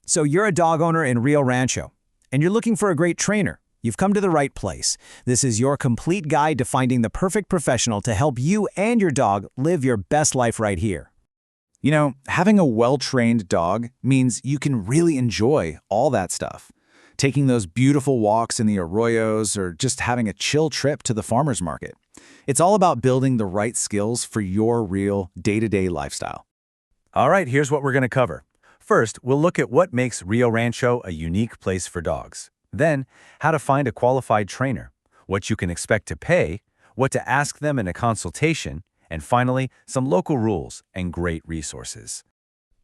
So you're a dog owner in Rio Rancho, and you're looking for a great trainer. You've come to the right place. This is your complete guide to finding the perfect professional to help you and your dog live your best life right here. You know, having a well-trained dog means you can really enjoy all that stuff. Taking those beautiful walks in the arroyos or just having a chill trip to the farmer's market. It's all about building the right skills for your real day-to-day lifestyle. All right, here's what we're going to cover. First, we'll look at what makes Rio Rancho a unique place for dogs. Then, how to find a qualified trainer, what you can expect to pay, what to ask them in a consultation, and finally, some local rules and great resources.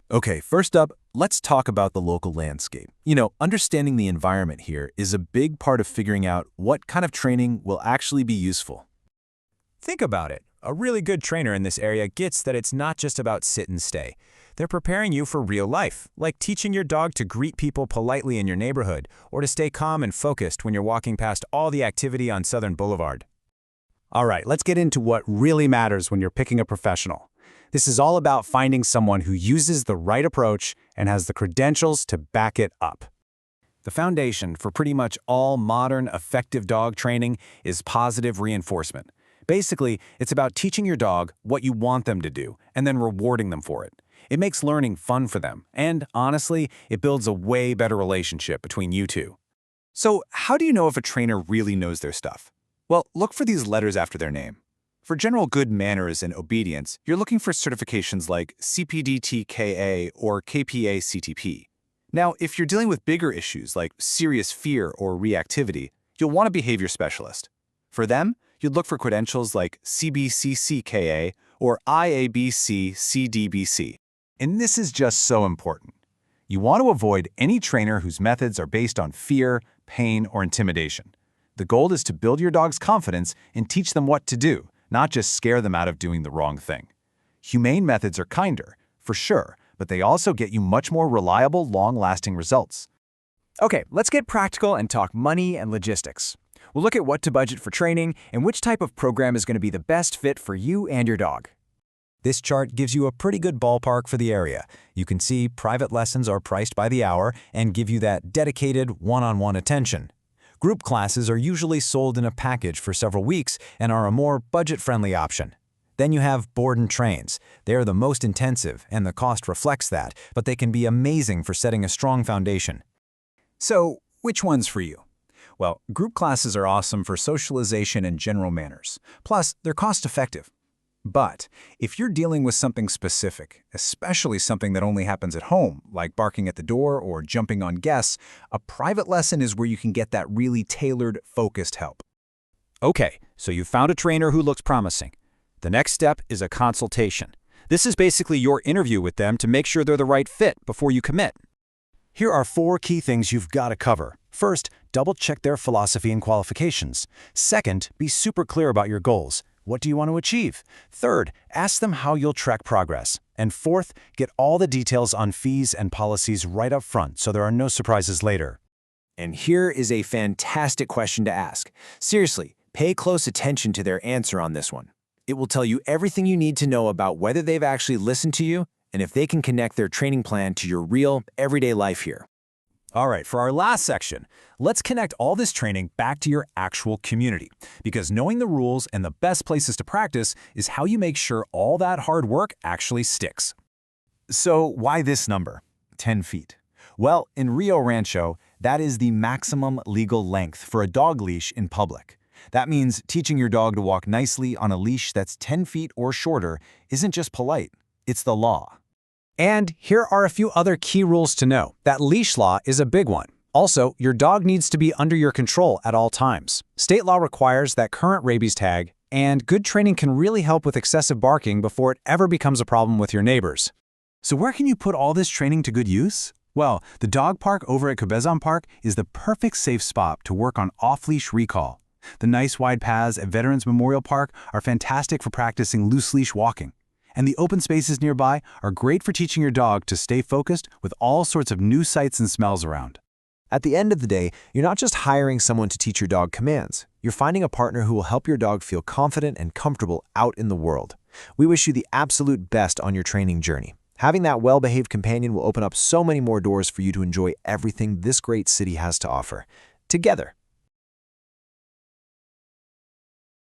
Okay, first up, let's talk about the local landscape. You know, understanding the environment here is a big part of figuring out what kind of training will actually be useful. Think about it. A really good trainer in this area gets that it's not just about sit and stay. They're preparing you for real life, like teaching your dog to greet people politely in your neighborhood or to stay calm and focused when you're walking past all the activity on Southern Boulevard. All right, let's get into what really matters when you're picking a professional. This is all about finding someone who uses the right approach and has the credentials to back it up. The foundation for pretty much all modern, effective dog training is positive reinforcement. Basically, it's about teaching your dog what you want them to do and then rewarding them for it. It makes learning fun for them, and honestly, it builds a way better relationship between you two. So, how do you know if a trainer really knows their stuff? Well, look for these letters after their name. For general good manners and obedience, you're looking for certifications like CPDTKA or KPA-CTP. Now, if you're dealing with bigger issues like serious fear or reactivity, you'll want a behavior specialist. For them, you'd look for credentials like CBCCKA or IABC-CDBC. And this is just so important. You want to avoid any trainer whose methods are based on fear, pain, or intimidation. The goal is to build your dog's confidence and teach them what to do, not just scare them out of doing the wrong thing. Humane methods are kinder, for sure, but they also get you much more reliable, long-lasting results. Okay, let's get practical and talk money and logistics. We'll look at what to budget for training and which type of program is going to be the best fit for you and your dog. This chart gives you a pretty good ballpark for the area. You can see private lessons are priced by the hour and give you that dedicated one-on-one attention. Group classes are usually sold in a package for several weeks and are a more budget-friendly option. Then you have board and trains. They are the most intensive, and the cost reflects that, but they can be amazing for setting a strong foundation. So, which one's for you? Well, group classes are awesome for socialization and general manners. Plus, they're cost-effective. But if you're dealing with something specific, especially something that only happens at home, like barking at the door or jumping on guests, a private lesson is where you can get that really tailored, focused help. Okay, so you found a trainer who looks promising. The next step is a consultation. This is basically your interview with them to make sure they're the right fit before you commit. Here are 4 key things you've got to cover. First, double-check their philosophy and qualifications. Second, be super clear about your goals. What do you want to achieve? Third, ask them how you'll track progress. And fourth, get all the details on fees and policies right up front so there are no surprises later. And here is a fantastic question to ask. Seriously, pay close attention to their answer on this one. It will tell you everything you need to know about whether they've actually listened to you and if they can connect their training plan to your real, everyday life here. All right, for our last section, let's connect all this training back to your actual community, because knowing the rules and the best places to practice is how you make sure all that hard work actually sticks. So why this number, 10 feet? Well, in Rio Rancho, that is the maximum legal length for a dog leash in public. That means teaching your dog to walk nicely on a leash that's 10 feet or shorter isn't just polite, it's the law. And here are a few other key rules to know. That leash law is a big one. Also, your dog needs to be under your control at all times. State law requires that current rabies tag, and good training can really help with excessive barking before it ever becomes a problem with your neighbors. So where can you put all this training to good use? Well, the dog park over at Cabezon Park is the perfect safe spot to work on off-leash recall. The nice wide paths at Veterans Memorial Park are fantastic for practicing loose-leash walking. And the open spaces nearby are great for teaching your dog to stay focused with all sorts of new sights and smells around. At the end of the day, you're not just hiring someone to teach your dog commands. You're finding a partner who will help your dog feel confident and comfortable out in the world. We wish you the absolute best on your training journey. Having that well-behaved companion will open up so many more doors for you to enjoy everything this great city has to offer. Together.